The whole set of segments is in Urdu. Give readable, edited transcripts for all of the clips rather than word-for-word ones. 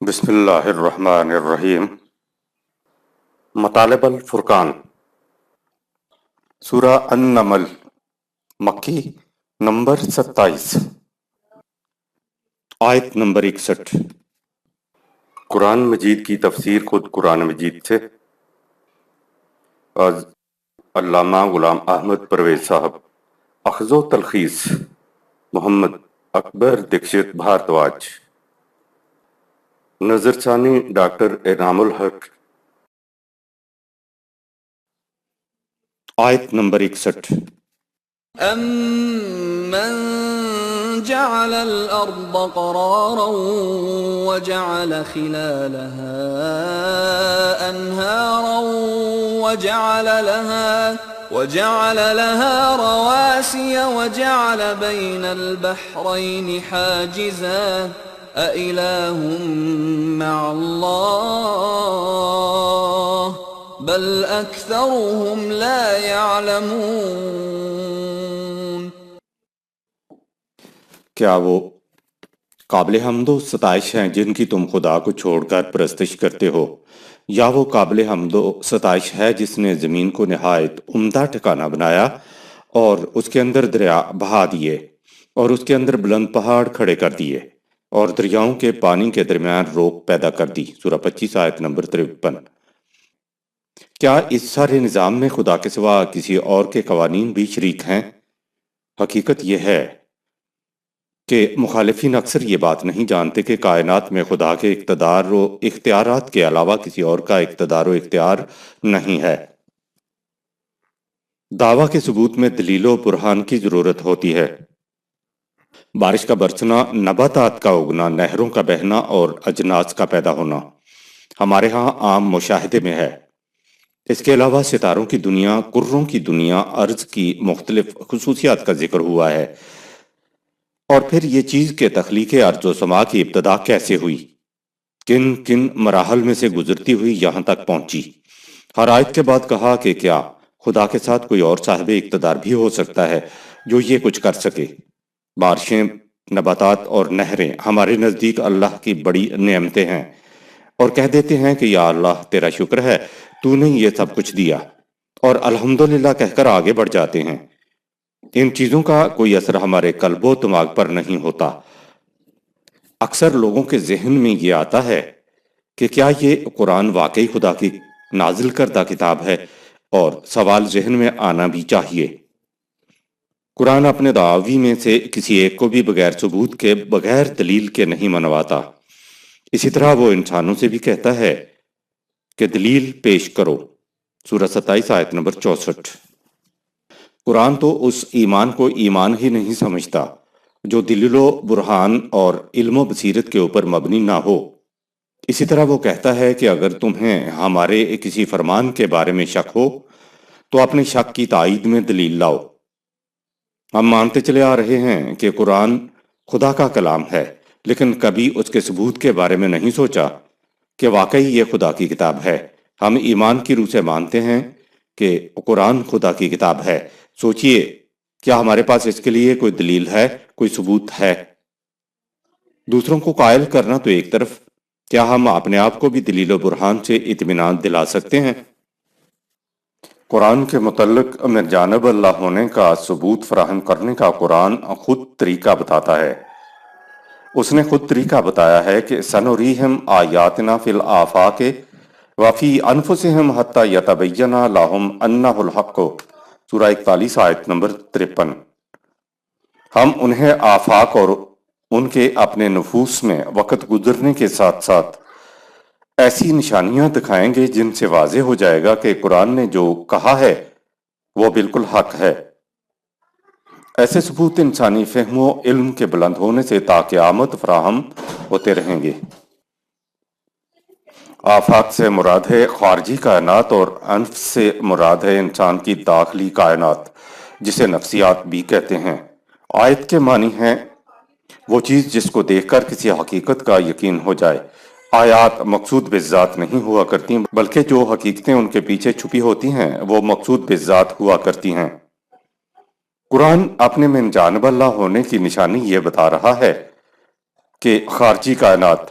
بسم اللہ الرحمن الرحیم۔ مطالب الفرقان، سورہ النمل، مکی، نمبر 27، آیت نمبر 61۔ قرآن مجید کی تفسیر خود قرآن مجید سے از علامہ غلام احمد پرویز صاحب، اخذ و تلخیص محمد اکبر دکشت بھارتواج، نظر ثانی ڈاکٹر انعام الحق۔ آیت نمبر 61۔ أَمَّنْ جَعَلَ الْأَرْضَ قَرَارًا وَجَعَلَ خِلَالَهَا أَنْهَارًا وَجَعَلَ لَهَا رَوَاسِيَ وَجَعَلَ بَيْنَ الْبَحْرَيْنِ حَاجِزًا أَإِلَٰهٌ مَّعَ اللَّهِ بل اکثرهم لا يعلمون۔ کیا وہ قابل حمد و ستائش ہیں جن کی تم خدا کو چھوڑ کر پرستش کرتے ہو، یا وہ قابل حمد و ستائش ہے جس نے زمین کو نہایت عمدہ ٹھکانہ بنایا اور اس کے اندر دریا بہا دیے اور اس کے اندر بلند پہاڑ کھڑے کر دیے اور دریاؤں کے پانی کے درمیان روک پیدا کر دی۔ سورہ 25 آیت نمبر 53۔ کیا اس سارے نظام میں خدا کے سوا کسی اور کے قوانین بھی شریک ہیں؟ حقیقت یہ ہے کہ مخالفین اکثر یہ بات نہیں جانتے کہ کائنات میں خدا کے اقتدار و اختیارات کے علاوہ کسی اور کا اقتدار و اختیار نہیں ہے۔ دعویٰ کے ثبوت میں دلیل و برہان کی ضرورت ہوتی ہے۔ بارش کا برسنا، نباتات کا اگنا، نہروں کا بہنا اور اجناس کا پیدا ہونا ہمارے ہاں عام مشاہدے میں ہے۔ اس کے علاوہ ستاروں کی دنیا، کروں کی دنیا، ارض کی مختلف خصوصیات کا ذکر ہوا ہے۔ اور پھر یہ چیز کہ تخلیق ارض و سما کی ابتدا کیسے ہوئی، کن کن مراحل میں سے گزرتی ہوئی یہاں تک پہنچی۔ ہر آیت کے بعد کہا کہ کیا خدا کے ساتھ کوئی اور صاحب اقتدار بھی ہو سکتا ہے جو یہ کچھ کر سکے۔ بارشیں، نباتات اور نہریں ہمارے نزدیک اللہ کی بڑی نعمتیں ہیں، اور کہہ دیتے ہیں کہ یا اللہ تیرا شکر ہے تو نے یہ سب کچھ دیا، اور الحمدللہ کہہ کر آگے بڑھ جاتے ہیں۔ ان چیزوں کا کوئی اثر ہمارے قلب و دماغ پر نہیں ہوتا۔ اکثر لوگوں کے ذہن میں یہ آتا ہے کہ کیا یہ قرآن واقعی خدا کی نازل کردہ کتاب ہے، اور سوال ذہن میں آنا بھی چاہیے۔ قرآن اپنے دعاوی میں سے کسی ایک کو بھی بغیر ثبوت کے، بغیر دلیل کے نہیں منواتا۔ اسی طرح وہ انسانوں سے بھی کہتا ہے کہ دلیل پیش کرو۔ سورہ 27 آیت نمبر 64۔ قرآن تو اس ایمان کو ایمان ہی نہیں سمجھتا جو دلیل و برہان اور علم و بصیرت کے اوپر مبنی نہ ہو۔ اسی طرح وہ کہتا ہے کہ اگر تمہیں ہمارے کسی فرمان کے بارے میں شک ہو تو اپنے شک کی تائید میں دلیل لاؤ۔ ہم مانتے چلے آ رہے ہیں کہ قرآن خدا کا کلام ہے، لیکن کبھی اس کے ثبوت کے بارے میں نہیں سوچا کہ واقعی یہ خدا کی کتاب ہے۔ ہم ایمان کی روح سے مانتے ہیں کہ قرآن خدا کی کتاب ہے۔ سوچئے، کیا ہمارے پاس اس کے لیے کوئی دلیل ہے، کوئی ثبوت ہے؟ دوسروں کو قائل کرنا تو ایک طرف، کیا ہم اپنے آپ کو بھی دلیل و برہان سے اطمینان دلا سکتے ہیں؟ قرآن کے متعلق من جانب اللہ ہونے کا ثبوت فراہم کرنے کا قرآن خود طریقہ بتاتا ہے۔ اس نے خود طریقہ بتایا ہے کہ سنریہم آیاتنا فی الآفاق وفی انفسہم حتی یتبین لہم انہ الحق، سورہ 41 آیت نمبر 53۔ ہم انہیں آفاق اور ان کے اپنے نفوس میں وقت گزرنے کے ساتھ ساتھ ایسی نشانیاں دکھائیں گے جن سے واضح ہو جائے گا کہ قرآن نے جو کہا ہے وہ بالکل حق ہے۔ ایسے ثبوت انسانی فہم و علم کے بلند ہونے سے تا قیامت فراہم ہوتے رہیں گے۔ آفاق سے مراد ہے خارجی کائنات، اور انف سے مراد ہے انسان کی داخلی کائنات، جسے نفسیات بھی کہتے ہیں۔ آیت کے معنی ہیں وہ چیز جس کو دیکھ کر کسی حقیقت کا یقین ہو جائے۔ آیات مقصود بالذات نہیں ہوا کرتی، بلکہ جو حقیقتیں ان کے پیچھے چھپی ہوتی ہیں وہ مقصود بالذات ہوا کرتی ہیں۔ قرآن اپنے من جانب اللہ ہونے کی نشانی یہ بتا رہا ہے کہ خارجی کائنات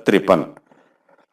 53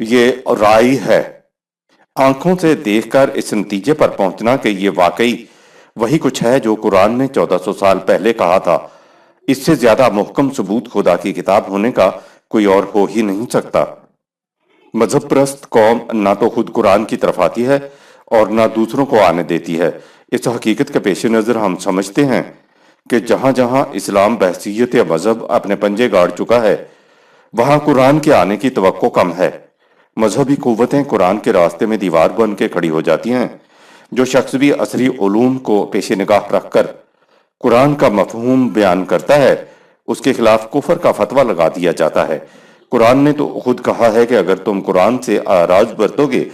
یہ رائے ہے۔ آنکھوں سے دیکھ کر اس نتیجے پر پہنچنا کہ یہ واقعی وہی کچھ ہے جو قرآن نے 1400 سال پہلے کہا تھا، اس سے زیادہ محکم ثبوت خدا کی کتاب ہونے کا کوئی اور ہو ہی نہیں سکتا۔ مذہب پرست قوم نہ تو خود قرآن کی طرف آتی ہے اور نہ دوسروں کو آنے دیتی ہے۔ اس حقیقت کے پیش نظر ہم سمجھتے ہیں کہ جہاں جہاں اسلام بحثیت مذہب اپنے پنجے گاڑ چکا ہے، وہاں قرآن کے آنے کی توقع کم ہے۔ مذہبی قوتیں قرآن کے راستے میں دیوار بن کے کھڑی ہو جاتی ہیں۔ جو شخص بھی عصری علوم کو پیش نگاہ رکھ کر قرآن کا مفہوم بیان کرتا ہے، اس کے خلاف کفر کا فتویٰ لگا دیا جاتا ہے۔ قرآن نے تو خود کہا ہے کہ اگر تم قرآن سے اعراض برتو گے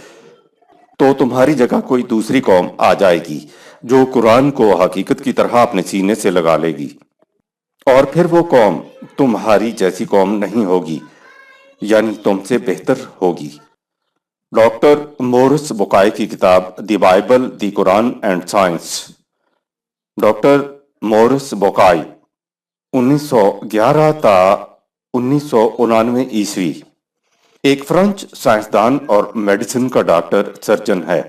تو تمہاری جگہ کوئی دوسری قوم آ جائے گی جو قرآن کو حقیقت کی طرح اپنے سینے سے لگا لے گی، اور پھر وہ قوم تمہاری جیسی قوم نہیں ہوگی، یعنی تم سے بہتر ہوگی۔ ڈاکٹر مورس بوکائے کی کتاب the Bible, the Quran and science. Doctor Maurice Bucaille 1911 تا 1999 عیسوی ایک فرانچ سائنسدان اور میڈیسن کا ڈاکٹر سرجن ہے۔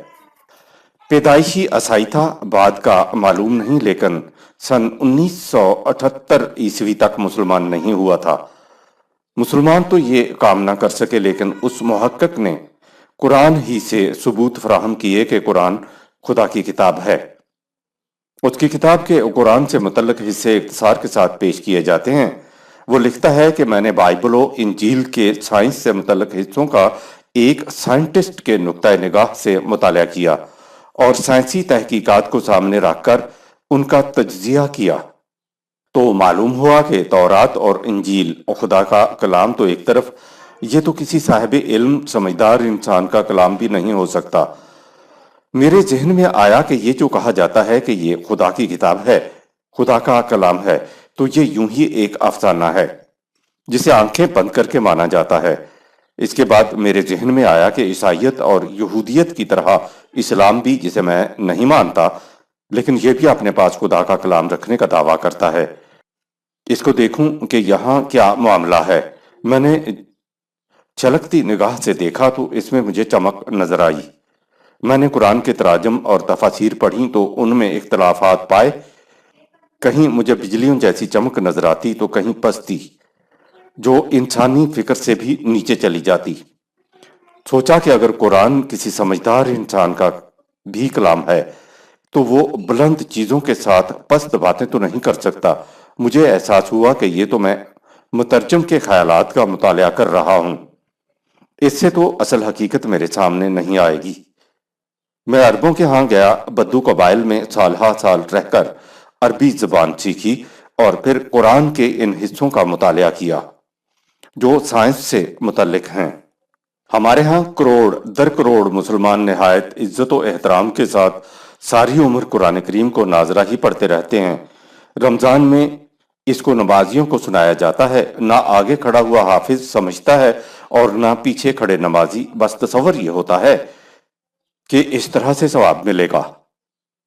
پیدائشی عیسائی تھا، بعد کا معلوم نہیں، لیکن سن 1978 عیسوی تک مسلمان نہیں ہوا تھا۔ مسلمان تو یہ کام نہ کر سکے، لیکن اس محقق نے قرآن ہی سے ثبوت فراہم کیے کہ قرآن خدا کی کتاب ہے۔ اس کی کتاب کے قرآن سے متعلق حصے اختصار کے ساتھ پیش کیے جاتے ہیں۔ وہ لکھتا ہے کہ میں نے بائبل و انجیل کے سائنس سے متعلق حصوں کا ایک سائنٹسٹ کے نقطہ نگاہ سے مطالعہ کیا اور سائنسی تحقیقات کو سامنے رکھ کر ان کا تجزیہ کیا، تو معلوم ہوا کہ تورات اور انجیل خدا کا کلام تو ایک طرف، یہ تو کسی صاحب علم سمجھدار انسان کا کلام بھی نہیں ہو سکتا۔ میرے ذہن میں آیا کہ یہ جو کہا جاتا ہے کہ یہ خدا کی کتاب ہے، خدا کا کلام ہے، تو یہ یوں ہی ایک افسانہ ہے جسے آنکھیں بند کر کے مانا جاتا ہے۔ اس کے بعد میرے ذہن میں آیا کہ عیسائیت اور یہودیت کی طرح اسلام بھی، جسے میں نہیں مانتا، لیکن یہ بھی اپنے پاس خدا کا کلام رکھنے کا دعویٰ کرتا ہے۔ اس کو دیکھوں کہ یہاں کیا معاملہ ہے۔ میں نے چھلکتی نگاہ سے دیکھا تو اس میں مجھے چمک نظر آئی۔ میں نے قرآن کے تراجم اور تفاسیر پڑھی تو ان میں اختلافات پائے، کہیں مجھے بجلیوں جیسی چمک نظر آتی تو کہیں پستی جو انسانی فکر سے بھی نیچے چلی جاتی۔ سوچا کہ اگر قرآن کسی سمجھدار انسان کا بھی کلام ہے تو وہ بلند چیزوں کے ساتھ پست باتیں تو نہیں کر سکتا۔ مجھے احساس ہوا کہ یہ تو میں مترجم کے خیالات کا مطالعہ کر رہا ہوں، اس سے تو اصل حقیقت میرے سامنے نہیں آئے گی۔ میں عربوں کے ہاں گیا، بدو قبائل میں سالہ سال رہ کر عربی زبان سیکھی اور پھر قرآن کے ان حصوں کا مطالعہ کیا جو سائنس سے متعلق ہیں۔ ہمارے ہاں کروڑ در کروڑ مسلمان نہایت عزت و احترام کے ساتھ ساری عمر قرآن کریم کو ناظرہ ہی پڑھتے رہتے ہیں۔ رمضان میں اس کو نمازیوں کو سنایا جاتا ہے، نہ آگے کھڑا ہوا حافظ سمجھتا ہے اور نہ پیچھے کھڑے نمازی، بس تصور یہ ہوتا ہے کہ اس طرح سے ثواب ملے گا۔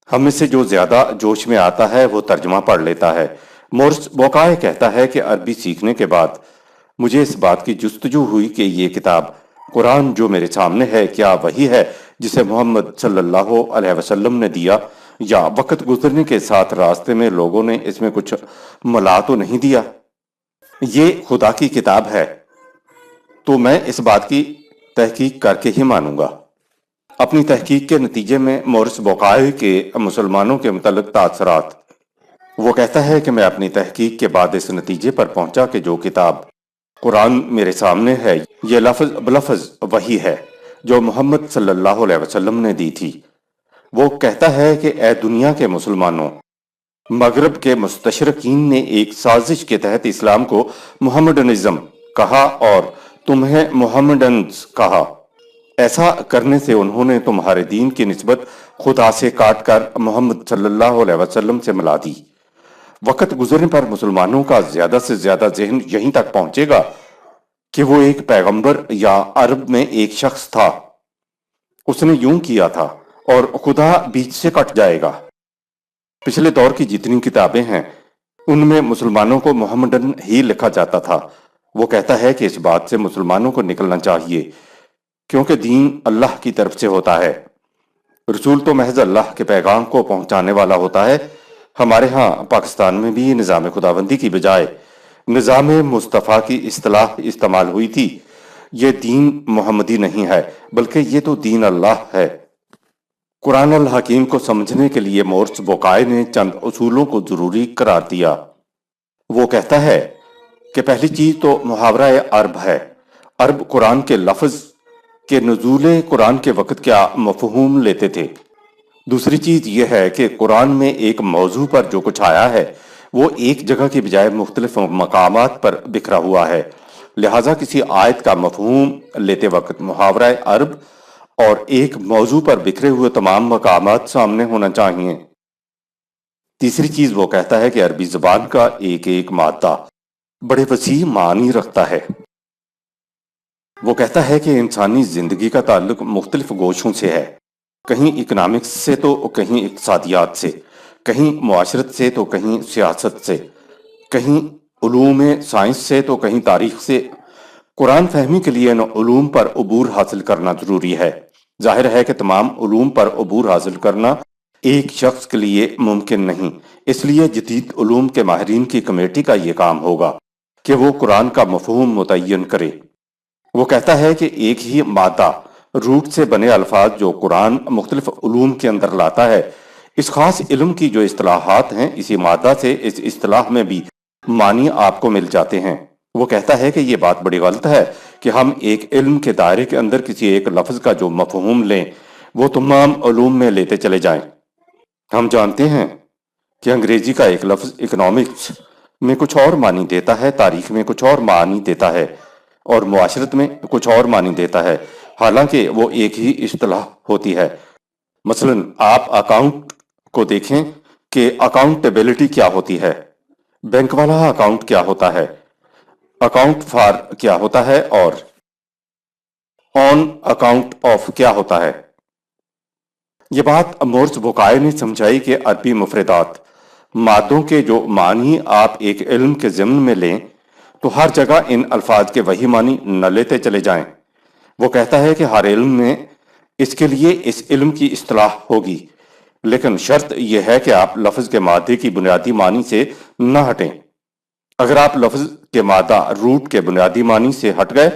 ہم میں سے جو زیادہ جوش میں آتا ہے وہ ترجمہ پڑھ لیتا ہے۔ مورس بوکائے کہتا ہے کہ عربی سیکھنے کے بعد مجھے اس بات کی جستجو ہوئی کہ یہ کتاب قرآن جو میرے سامنے ہے کیا وہی ہے جسے محمد صلی اللہ علیہ وسلم نے دیا، یا وقت گزرنے کے ساتھ راستے میں لوگوں نے اس میں کچھ ملا تو نہیں دیا۔ یہ خدا کی کتاب ہے تو میں اس بات کی تحقیق کر کے ہی مانوں گا۔ اپنی تحقیق کے نتیجے میں مورس بوکائے کے مسلمانوں کے متعلق تاثرات، وہ کہتا ہے کہ میں اپنی تحقیق کے بعد اس نتیجے پر پہنچا کہ جو کتاب قرآن میرے سامنے ہے یہ لفظ بلفظ وہی ہے جو محمد صلی اللہ علیہ وسلم نے دی تھی۔ وہ کہتا ہے کہ اے دنیا کے مسلمانوں، مغرب کے مستشرقین نے ایک سازش کے تحت اسلام کو محمڈنزم کہا اور تمہیں محمڈنز کہا۔ ایسا کرنے سے انہوں نے تمہارے دین کی نسبت خدا سے کاٹ کر محمد صلی اللہ علیہ وسلم سے ملا دی۔ وقت گزرنے پر مسلمانوں کا زیادہ سے زیادہ ذہن یہیں تک پہنچے گا کہ وہ ایک پیغمبر یا عرب میں ایک شخص تھا، اس نے یوں کیا تھا، اور خدا بیچ سے کٹ جائے گا۔ پچھلے دور کی جتنی کتابیں ہیں ان میں مسلمانوں کو محمدن ہی لکھا جاتا تھا۔ وہ کہتا ہے کہ اس بات سے مسلمانوں کو نکلنا چاہیے کیونکہ دین اللہ کی طرف سے ہوتا ہے۔ رسول تو محض اللہ کے پیغام کو پہنچانے والا ہوتا ہے۔ ہمارے ہاں پاکستان میں بھی نظام خداوندی کی بجائے نظام مصطفیٰ کی اصطلاح استعمال ہوئی تھی۔ یہ دین محمدی نہیں ہے، بلکہ یہ تو دین اللہ ہے۔ قرآن الحکیم کو سمجھنے کے لیے مورس بوکائے نے چند اصولوں کو ضروری قرار دیا۔ وہ کہتا ہے کہ پہلی چیز تو محاورہ عرب ہے۔ عرب قرآن کے لفظ کہ نزول قرآن کے وقت کیا مفہوم لیتے تھے۔ دوسری چیز یہ ہے کہ قرآن میں ایک موضوع پر جو کچھ آیا ہے وہ ایک جگہ کی بجائے مختلف مقامات پر بکھرا ہوا ہے، لہٰذا کسی آیت کا مفہوم لیتے وقت محاورہ عرب اور ایک موضوع پر بکھرے ہوئے تمام مقامات سامنے ہونا چاہیے۔ تیسری چیز وہ کہتا ہے کہ عربی زبان کا ایک ایک مادہ بڑے وسیع معنی رکھتا ہے۔ وہ کہتا ہے کہ انسانی زندگی کا تعلق مختلف گوشوں سے ہے، کہیں اکنامکس سے تو کہیں اقتصادیات سے، کہیں معاشرت سے تو کہیں سیاست سے، کہیں علوم سائنس سے تو کہیں تاریخ سے۔ قرآن فہمی کے لیے ان علوم پر عبور حاصل کرنا ضروری ہے۔ ظاہر ہے کہ تمام علوم پر عبور حاصل کرنا ایک شخص کے لیے ممکن نہیں، اس لیے جدید علوم کے ماہرین کی کمیٹی کا یہ کام ہوگا کہ وہ قرآن کا مفہوم متعین کرے۔ وہ کہتا ہے کہ ایک ہی مادہ روٹ سے بنے الفاظ جو قرآن مختلف علوم کے اندر لاتا ہے، اس خاص علم کی جو اصطلاحات ہیں، اسی مادہ سے اس اصطلاح میں بھی معنی آپ کو مل جاتے ہیں۔ وہ کہتا ہے کہ یہ بات بڑی غلط ہے کہ ہم ایک علم کے دائرے کے اندر کسی ایک لفظ کا جو مفہوم لیں وہ تمام علوم میں لیتے چلے جائیں۔ ہم جانتے ہیں کہ انگریزی کا ایک لفظ اکنامکس میں کچھ اور معنی دیتا ہے، تاریخ میں کچھ اور معنی دیتا ہے اور معاشرت میں کچھ اور معنی دیتا ہے، حالانکہ وہ ایک ہی اصطلاح ہوتی ہے۔ مثلا آپ اکاؤنٹ کو دیکھیں کہ اکاؤنٹیبلٹی کیا ہوتی ہے، بینک والا اکاؤنٹ کیا ہوتا ہے، اکاؤنٹ فار کیا ہوتا ہے، اور آن اکاؤنٹ آف کیا ہوتا ہے۔ یہ بات مورس بوکائے نے سمجھائی کہ عربی مفردات مادوں کے جو معنی آپ ایک علم کے ضمن میں لیں تو ہر جگہ ان الفاظ کے وہی معنی نہ لیتے چلے جائیں۔ وہ کہتا ہے کہ ہر علم میں اس کے لیے اس علم کی اصطلاح ہوگی، لیکن شرط یہ ہے کہ آپ لفظ کے مادے کی بنیادی معنی سے نہ ہٹیں۔ اگر آپ لفظ کے مادہ روٹ کے بنیادی معنی سے ہٹ گئے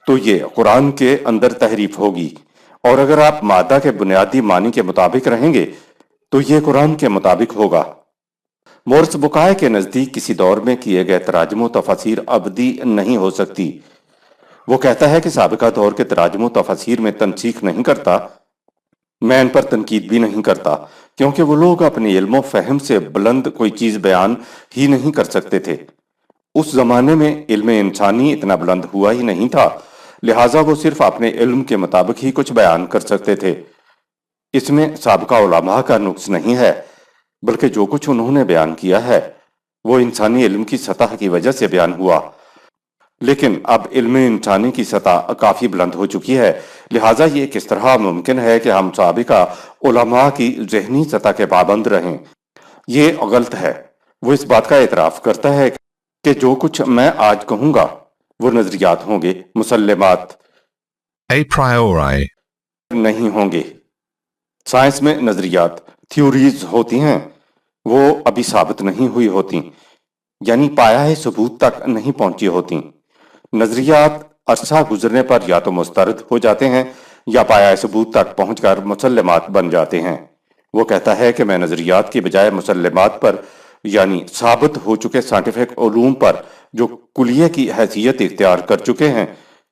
تو یہ قرآن کے اندر تحریف ہوگی، اور اگر آپ مادہ کے بنیادی معنی کے مطابق رہیں گے تو یہ قرآن کے مطابق ہوگا۔ مورس بوکائے کے نزدیک کسی دور میں کیے گئے تراجم و تفاسیر ابدی نہیں ہو سکتی۔ وہ کہتا ہے کہ سابقہ دور کے تراجم و تفاسیر میں تنسیخ نہیں کرتا، میں ان پر تنقید بھی نہیں کرتا، کیونکہ وہ لوگ اپنے علم و فہم سے بلند کوئی چیز بیان ہی نہیں کر سکتے تھے۔ اس زمانے میں علم انسانی اتنا بلند ہوا ہی نہیں تھا، لہٰذا وہ صرف اپنے علم کے مطابق ہی کچھ بیان کر سکتے تھے۔ اس میں سابقہ علماء کا نقص نہیں ہے، بلکہ جو کچھ انہوں نے بیان کیا ہے وہ انسانی علم کی سطح کی وجہ سے بیان ہوا، لیکن اب علم انسانی کی سطح کافی بلند ہو چکی ہے، لہٰذا یہ کس طرح ممکن ہے کہ ہم سابقہ علماء کی ذہنی سطح کے پابند رہیں؟ یہ غلط ہے۔ وہ اس بات کا اعتراف کرتا ہے کہ جو کچھ میں آج کہوں گا وہ نظریات ہوں گے، مسلمات A priori. نہیں ہوں گے۔ سائنس میں نظریات تھیوریز ہوتی ہیں، وہ ابھی ثابت نہیں ہوئی ہوتی، یعنی پایہ ثبوت تک نہیں پہنچی ہوتی۔ نظریات عرصہ گزرنے پر یا تو مسترد ہو جاتے ہیں یا پایہ ثبوت تک پہنچ کر مسلمات بن جاتے ہیں۔ وہ کہتا ہے کہ میں نظریات کی بجائے مسلمات پر، یعنی ثابت ہو چکے سائنٹیفک علوم پر جو کلیہ کی حیثیت اختیار کر چکے ہیں،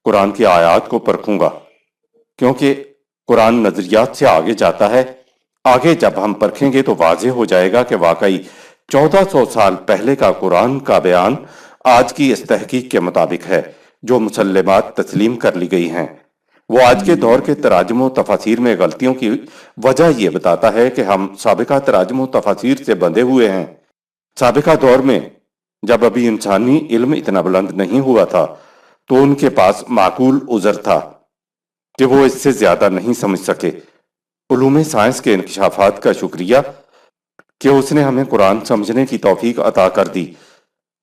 قرآن کی آیات کو پرکھوں گا، کیونکہ قرآن نظریات سے آگے جاتا ہے۔ آگے جب ہم پرکھیں گے تو واضح ہو جائے گا کہ واقعی 1400 سال پہلے کا قرآن کا بیان آج کی اس تحقیق کے مطابق ہے جو مسلمات تسلیم کر لی گئی ہیں۔ وہ آج کے دور کے تراجم و تفاسیر میں غلطیوں کی وجہ یہ بتاتا ہے کہ ہم سابقہ تراجم و تفاسیر سے بندھے ہوئے ہیں۔ سابقہ دور میں جب ابھی انسانی علم اتنا بلند نہیں ہوا تھا تو ان کے پاس معقول عذر تھا کہ وہ اس سے زیادہ نہیں سمجھ سکے۔ علوم سائنس کے انکشافات کا شکریہ کہ اس نے ہمیں قرآن سمجھنے کی توفیق عطا کر دی۔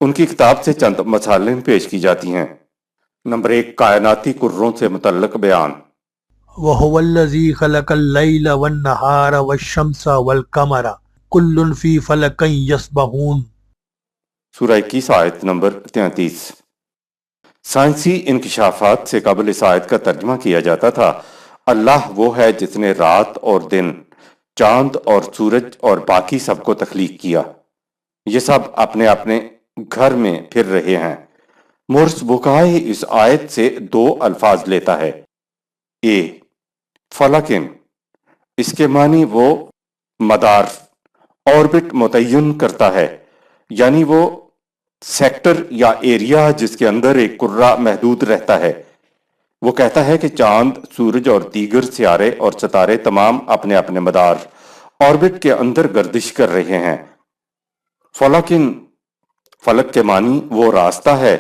ان کی کتاب سے چند مثالیں پیش کی جاتی ہیں۔ نمبر 1، کائناتی کروں سے متعلق بیان۔ وَهُوَ الَّذِي خَلَقَ اللَّيْلَ وَالنَّهَارَ وَالشَّمْسَ وَالْقَمَرَ كُلٌّ فِي فَلَكٍ يَسْبَحُونَ۔ سورہ 21 آیت نمبر 33۔ سائنسی انکشافات سے قبل اس آیت کا ترجمہ کیا جاتا تھا، اللہ وہ ہے جس نے رات اور دن، چاند اور سورج اور باقی سب کو تخلیق کیا، یہ سب اپنے اپنے گھر میں پھر رہے ہیں۔ مورس بکائے اس آیت سے دو الفاظ لیتا ہے۔ اے فلکن، اس کے معنی وہ مدار، آربٹ متعین کرتا ہے، یعنی وہ سیکٹر یا ایریا جس کے اندر ایک کرہ محدود رہتا ہے۔ وہ کہتا ہے کہ چاند، سورج اور دیگر سیارے اور ستارے تمام اپنے اپنے مدار، آربٹ کے اندر گردش کر رہے ہیں۔ فلکن، فلک کے معنی وہ راستہ ہے،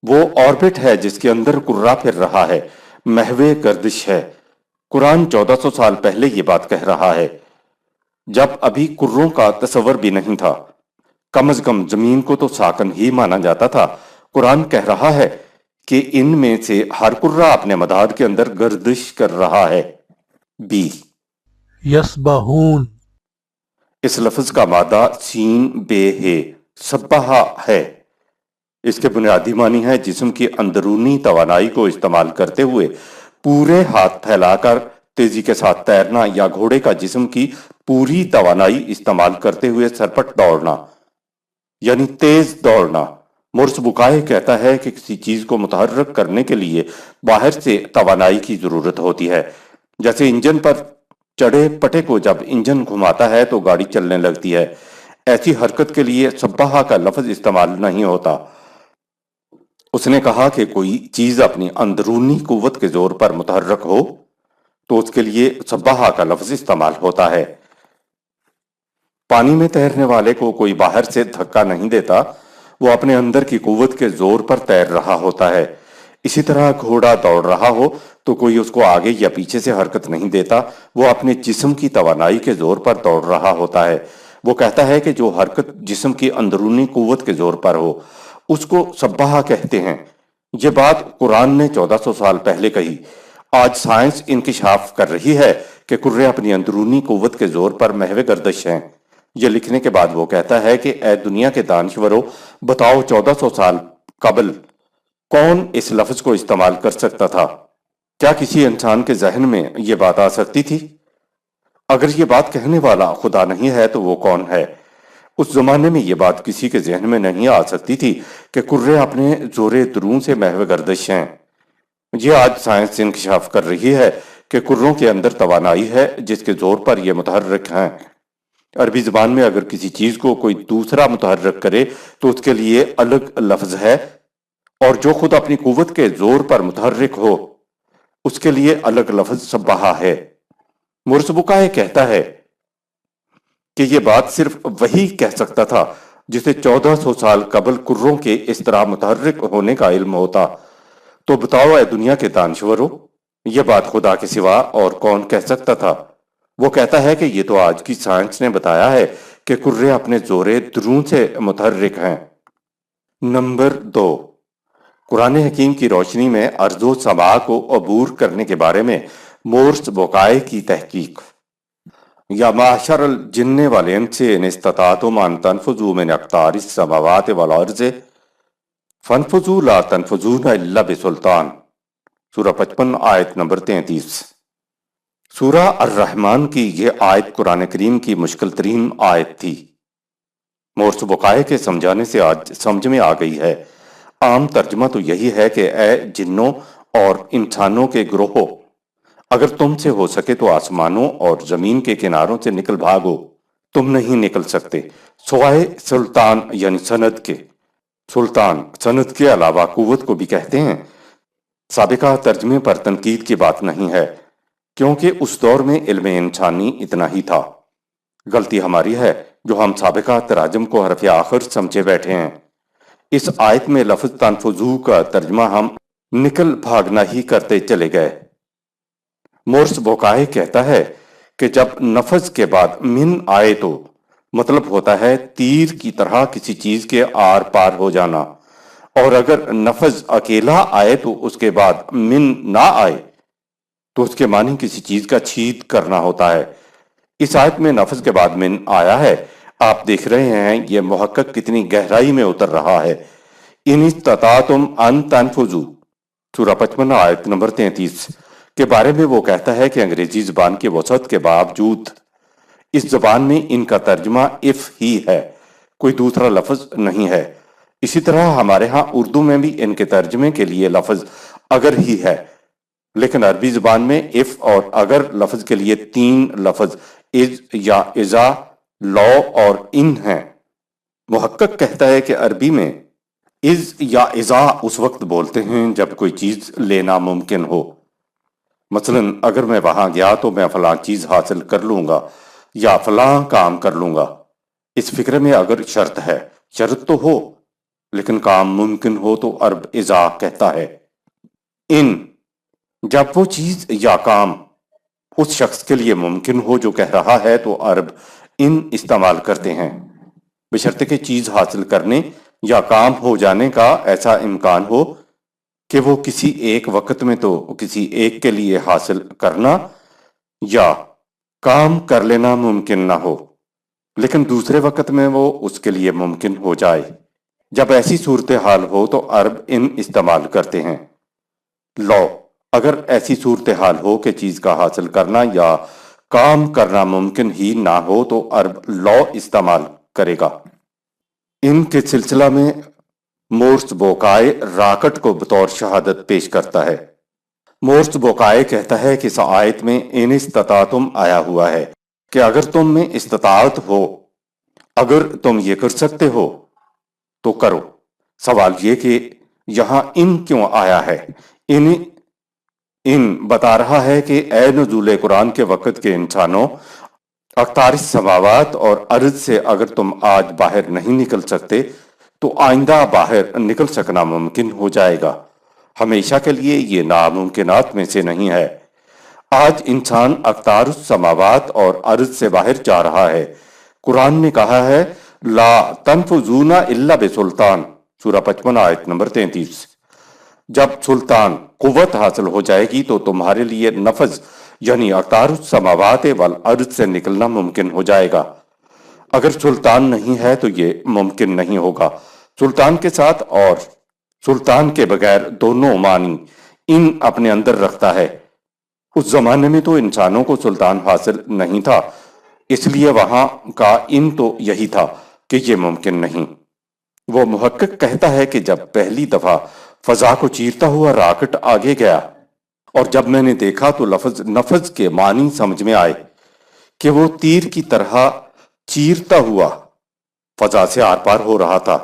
وہ آربٹ ہے جس کے اندر کرہ پھر رہا ہے، محو گردش ہے۔ قرآن 1400 سال پہلے یہ بات کہہ رہا ہے، جب ابھی کروں کا تصور بھی نہیں تھا، کم از کم زمین کو تو ساکن ہی مانا جاتا تھا۔ قرآن کہہ رہا ہے کہ ان میں سے ہر کرہ اپنے مدار کے اندر گردش کر رہا ہے۔ بی، یسبحون، اس لفظ کا مادہ سین بے ہے، سبحہ ہے۔ اس کے بنیادی معنی ہے جسم کی اندرونی توانائی کو استعمال کرتے ہوئے پورے ہاتھ پھیلا کر تیزی کے ساتھ تیرنا، یا گھوڑے کا جسم کی پوری توانائی استعمال کرتے ہوئے سرپٹ دوڑنا، یعنی تیز دوڑنا۔ مورس بکائے کہتا ہے کہ کسی چیز کو متحرک کرنے کے لیے باہر سے توانائی کی ضرورت ہوتی ہے، جیسے انجن پر چڑھے پٹے کو جب انجن گھماتا ہے تو گاڑی چلنے لگتی ہے۔ ایسی حرکت کے لیے سبحہ کا لفظ استعمال نہیں ہوتا۔ اس نے کہا کہ کوئی چیز اپنی اندرونی قوت کے زور پر متحرک ہو تو اس کے لیے سبحہ کا لفظ استعمال ہوتا ہے۔ پانی میں تیرنے والے کو کوئی باہر سے دھکا نہیں دیتا، وہ اپنے اندر کی قوت کے زور پر تیر رہا ہوتا ہے۔ اسی طرح گھوڑا دوڑ رہا ہو تو کوئی اس کو آگے یا پیچھے سے حرکت نہیں دیتا، وہ اپنے جسم کی توانائی کے زور پر دوڑ رہا ہوتا ہے۔ وہ کہتا ہے کہ جو حرکت جسم کی اندرونی قوت کے زور پر ہو اس کو سبحہ کہتے ہیں۔ یہ بات قرآن نے 1400 سال پہلے کہی۔ آج سائنس انکشاف کر رہی ہے کہ کرے اپنی اندرونی قوت کے زور پر محو گردش ہیں۔ یہ لکھنے کے بعد وہ کہتا ہے کہ اے دنیا کے دانشورو، بتاؤ 1400 سال قبل کون اس لفظ کو استعمال کر سکتا تھا؟ کیا کسی انسان کے ذہن میں یہ بات آ سکتی تھی؟ اگر یہ بات کہنے والا خدا نہیں ہے تو وہ کون ہے؟ اس زمانے میں یہ بات کسی کے ذہن میں نہیں آ سکتی تھی کہ کرے اپنے زور درون سے محو گردش ہیں۔ یہ آج سائنس انکشاف کر رہی ہے کہ کروں کے اندر توانائی ہے جس کے زور پر یہ متحرک ہیں۔ عربی زبان میں اگر کسی چیز کو کوئی دوسرا متحرک کرے تو اس کے لیے الگ لفظ ہے، اور جو خود اپنی قوت کے زور پر متحرک ہو اس کے لیے الگ لفظ سبحہ ہے۔ مورس بکائے کہتا ہے کہ یہ بات صرف وہی کہہ سکتا تھا جسے 1400 سال قبل کروں کے اس طرح متحرک ہونے کا علم ہوتا۔ تو بتاؤ اے دنیا کے دانشورو، یہ بات خدا کے سوا اور کون کہہ سکتا تھا؟ وہ کہتا ہے کہ یہ تو آج کی سائنس نے بتایا ہے کہ کرے اپنے زور درون سے متحرک ہیں۔ نمبر 2، قرآن حکیم کی روشنی میں ارض و سما کو عبور کرنے کے بارے میں مورس بکائے کی تحقیق۔ یا معشر الجن والانس ان استطعتم ان تنفذوا من اقطار السماوات والارض فانفذوا لا تنفذون الا بسلطان، سورہ 55 آیت نمبر 33۔ سورہ الرحمن کی یہ آیت قرآن کریم کی مشکل ترین آیت تھی۔ مورس بکائے کے سمجھانے سے آج سمجھ میں آ گئی ہے۔ عام ترجمہ تو یہی ہے کہ اے جنوں اور انسانوں کے گروہوں، اگر تم سے ہو سکے تو آسمانوں اور زمین کے کناروں سے نکل بھاگو، تم نہیں نکل سکتے سوائے سلطان یعنی سند کے۔ سلطان سند کے علاوہ قوت کو بھی کہتے ہیں۔ سابقہ ترجمے پر تنقید کی بات نہیں ہے، کیونکہ اس دور میں علم انسانی اتنا ہی تھا۔ غلطی ہماری ہے جو ہم سابقہ تراجم کو حرف آخر سمجھے بیٹھے ہیں۔ اس آیت میں لفظ تنفذو کا ترجمہ ہم نکل بھاگنا ہی کرتے چلے گئے۔ مورس بکائے کہتا ہے کہ جب نفذ کے بعد من آئے تو مطلب ہوتا ہے تیر کی طرح کسی چیز کے آر پار ہو جانا، اور اگر نفذ اکیلا آئے تو اس کے بعد من نہ آئے تو اس کے معنی کسی چیز کا چھید کرنا ہوتا ہے۔ اس آیت میں لفظ کے بعد من آیا ہے، آپ دیکھ رہے ہیں یہ محقق کتنی گہرائی میں اتر رہا ہے۔ ان استطاعتم ان تنفذوا، سورہ 55 آیت نمبر 33 کے بارے میں وہ کہتا ہے کہ انگریزی زبان کی وسعت کے باوجود اس زبان میں ان کا ترجمہ اف ہی ہے، کوئی دوسرا لفظ نہیں ہے۔ اسی طرح ہمارے ہاں اردو میں بھی ان کے ترجمے کے لیے لفظ اگر ہی ہے، لیکن عربی زبان میں اف اور اگر لفظ کے لیے 3 لفظ از یا ازا، لو اور ان ہیں۔ محقق کہتا ہے کہ عربی میں از یا ازا اس وقت بولتے ہیں جب کوئی چیز لینا ممکن ہو۔ مثلا اگر میں وہاں گیا تو میں فلاں چیز حاصل کر لوں گا یا فلاں کام کر لوں گا۔ اس فکر میں اگر شرط ہے، شرط تو ہو لیکن کام ممکن ہو تو عرب ازا کہتا ہے۔ ان، جب وہ چیز یا کام اس شخص کے لیے ممکن ہو جو کہہ رہا ہے تو عرب ان استعمال کرتے ہیں، بشرطے کہ چیز حاصل کرنے یا کام ہو جانے کا ایسا امکان ہو کہ وہ کسی ایک وقت میں تو کسی ایک کے لیے حاصل کرنا یا کام کر لینا ممکن نہ ہو، لیکن دوسرے وقت میں وہ اس کے لیے ممکن ہو جائے۔ جب ایسی صورتحال ہو تو عرب ان استعمال کرتے ہیں۔ لو، اگر ایسی صورتحال ہو کہ چیز کا حاصل کرنا یا کام کرنا ممکن ہی نہ ہو تو عرب لو استعمال کرے گا۔ ان کے سلسلہ میں مورس بوکائے راکٹ کو بطور شہادت پیش کرتا ہے۔ مورس بوکائے کہتا ہے کہ اس آیت میں ان استطاعتم آیا ہوا ہے کہ اگر تم میں استطاعت ہو، اگر تم یہ کر سکتے ہو تو کرو۔ سوال یہ کہ یہاں ان کیوں آیا ہے؟ ان بتا رہا ہے کہ اے نزول قرآن کے وقت کے انسانوں، اقطار السماوات اور ارض سے اگر تم آج باہر نہیں نکل سکتے تو آئندہ باہر نکل سکنا ممکن ہو جائے گا۔ ہمیشہ کے لیے یہ ناممکنات میں سے نہیں ہے۔ آج انسان اقطار السماوات اور ارض سے باہر جا رہا ہے۔ قرآن نے کہا ہے لا تنفذون الا بسلطان، سورہ 55 آیت نمبر 33۔ جب سلطان، قوت حاصل ہو جائے گی تو تمہارے لیے نفذ یعنی اقطار السماوات والارض سے نکلنا ممکن ہو جائے گا۔ اگر سلطان نہیں ہے تو یہ ممکن نہیں ہوگا۔ سلطان کے ساتھ اور سلطان کے بغیر دونوں معنی ان اپنے اندر رکھتا ہے۔ اس زمانے میں تو انسانوں کو سلطان حاصل نہیں تھا، اس لیے وہاں کا ان تو یہی تھا کہ یہ ممکن نہیں۔ وہ محقق کہتا ہے کہ جب پہلی دفعہ فضا کو چیرتا ہوا راکٹ آگے گیا اور جب میں نے دیکھا تو لفظ نفذ کے معنی سمجھ میں آئے کہ وہ تیر کی طرح چیرتا ہوا فضا سے آر پار ہو رہا تھا،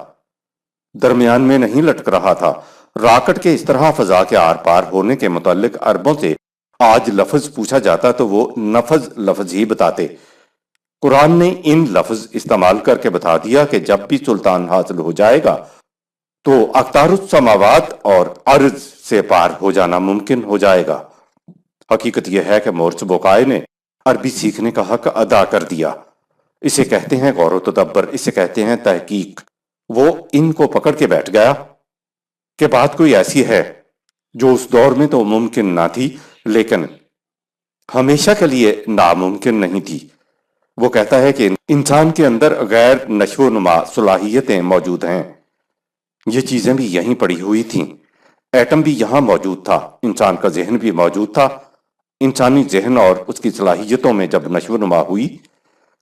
درمیان میں نہیں لٹک رہا تھا۔ راکٹ کے اس طرح فضا کے آر پار ہونے کے متعلق عربوں سے آج لفظ پوچھا جاتا تو وہ نفذ لفظ ہی بتاتے۔ قرآن نے ان لفظ استعمال کر کے بتا دیا کہ جب بھی سلطان حاصل ہو جائے گا تو اقطار السماوات اور ارض سے پار ہو جانا ممکن ہو جائے گا۔ حقیقت یہ ہے کہ مورس بوکائے نے عربی سیکھنے کا حق ادا کر دیا۔ اسے کہتے ہیں غور و تدبر، اسے کہتے ہیں تحقیق۔ وہ ان کو پکڑ کے بیٹھ گیا کہ بات کوئی ایسی ہے جو اس دور میں تو ممکن نہ تھی لیکن ہمیشہ کے لیے ناممکن نہیں تھی۔ وہ کہتا ہے کہ انسان کے اندر غیر نشو و نما صلاحیتیں موجود ہیں۔ یہ چیزیں بھی یہیں پڑی ہوئی تھیں۔ ایٹم بھی یہاں موجود تھا، انسان کا ذہن بھی موجود تھا۔ انسانی ذہن اور اس کی صلاحیتوں میں جب نشو و نما ہوئی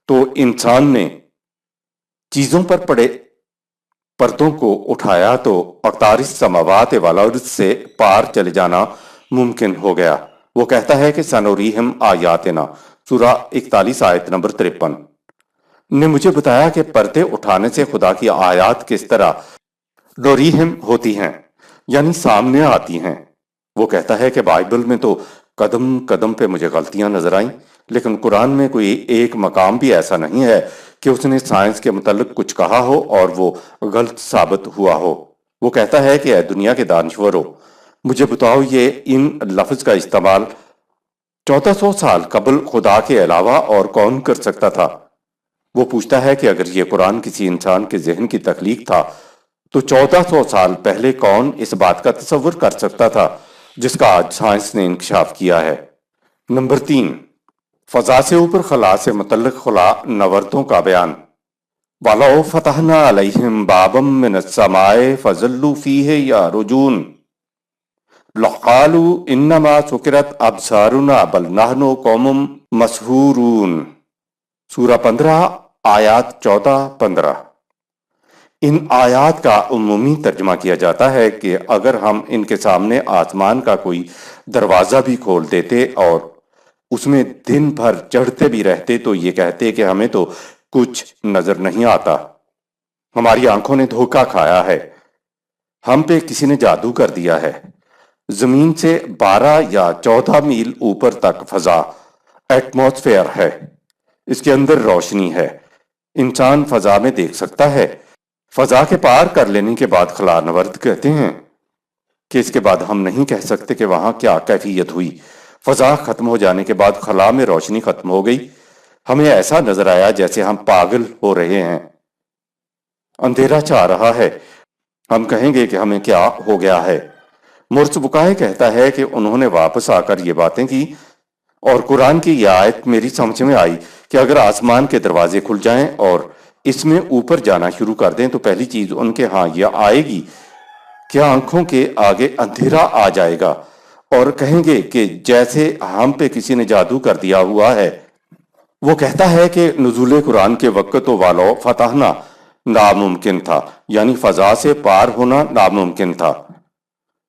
تو انسان نے چیزوں پر پڑے پردوں کو اٹھایا تو اقطار السماوات والارض سے پار چلے جانا ممکن ہو گیا۔ وہ کہتا ہے کہ سنوریہم آیاتنا، سورہ 41 آیت نمبر 53 نے مجھے بتایا کہ پردے اٹھانے سے خدا کی آیات کس طرح نوریہم ہوتی ہیں، یعنی سامنے آتی ہیں۔ وہ کہتا ہے کہ بائبل میں تو قدم قدم پہ مجھے غلطیاں نظر آئیں، لیکن قرآن میں کوئی ایک مقام بھی ایسا نہیں ہے کہ اس نے سائنس کے متعلق کچھ کہا ہو اور وہ غلط ثابت ہوا ہو۔ وہ کہتا ہے کہ اے دنیا کے دانشورو، مجھے بتاؤ یہ ان لفظ کا استعمال 1400 سال قبل خدا کے علاوہ اور کون کر سکتا تھا؟ وہ پوچھتا ہے کہ اگر یہ قرآن کسی انسان کے ذہن کی تخلیق تھا تو 1400 سال پہلے کون اس بات کا تصور کر سکتا تھا جس کا آج سائنس نے انکشاف کیا ہے؟ نمبر 3، فضا سے اوپر خلا سے متعلق خلا نوردوں کا بیان۔ وَلَوْ فَتَحْنَا عَلَيْهِمْ بَابًا مِّنَ السَّمَاءِ فَظَلُّوا فِيهِ يَعْرُجُونَ لَقَالُوا إِنَّمَا سُكِرَتْ أَبْصَارُنَا بَلْ نَحْنُ قَوْمٌ مَسْحُورُونَ۔ سورہ 15 آیات 14-15۔ ان آیات کا عمومی ترجمہ کیا جاتا ہے کہ اگر ہم ان کے سامنے آسمان کا کوئی دروازہ بھی کھول دیتے اور اس میں دن بھر چڑھتے بھی رہتے تو یہ کہتے کہ ہمیں تو کچھ نظر نہیں آتا، ہماری آنکھوں نے دھوکہ کھایا ہے، ہم پہ کسی نے جادو کر دیا ہے۔ زمین سے 12 یا 14 میل اوپر تک فضا ایٹماسفیئر ہے، اس کے اندر روشنی ہے، انسان فضا میں دیکھ سکتا ہے۔ فضا کے پار کر لینے کے بعد خلا نورد کہتے ہیں کہ اس کے بعد ہم نہیں کہہ سکتے کہ وہاں کیا کیفیت ہوئی۔ فضا ختم ہو جانے کے بعد خلا میں روشنی ختم ہو گئی، ہمیں ایسا نظر آیا جیسے ہم پاگل ہو رہے ہیں، اندھیرا چھا رہا ہے، ہم کہیں گے کہ ہمیں کیا ہو گیا ہے۔ مرس بکائے کہتا ہے کہ انہوں نے واپس آ کر یہ باتیں کی اور قرآن کی یہ آیت میری سمجھ میں آئی کہ اگر آسمان کے دروازے کھل جائیں اور اس میں اوپر جانا شروع کر دیں تو پہلی چیز ان کے ہاں یہ آئے گی کہ آنکھوں کے آگے اندھیرا آ جائے گا اور کہیں گے کہ جیسے ہم پہ کسی نے جادو کر دیا ہوا ہے۔ وہ کہتا ہے کہ نزول قرآن کے وقت تو والو فتحنا ناممکن تھا، یعنی فضا سے پار ہونا ناممکن تھا،